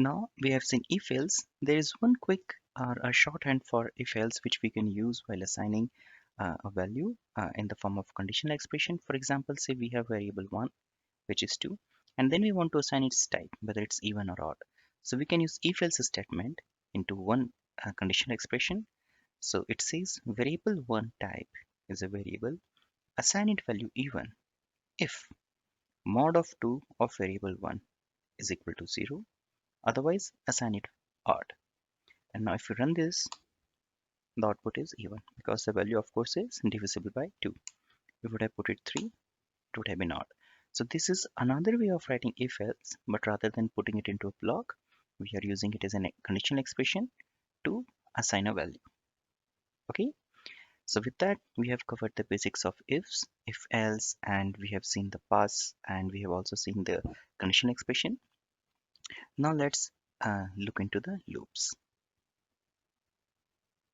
Now we have seen if else. There is one quick or a shorthand for if else which we can use while assigning a value in the form of conditional expression. For example, say we have variable 1 which is 2, and then we want to assign its type, whether it's even or odd. So we can use if else statement into one conditional expression. So it says variable 1 type is a variable, assign it value even if mod of 2 of variable 1 is equal to 0, otherwise assign it odd. And now if you run this, the output is even because the value of course is divisible by 2. If we would have put it 3, it would have been odd. So this is another way of writing if else, but rather than putting it into a block, we are using it as a conditional expression to assign a value. Okay, so with that we have covered the basics of ifs, if else, and we have seen the pass, and we have also seen the conditional expression. Now let's look into the loops.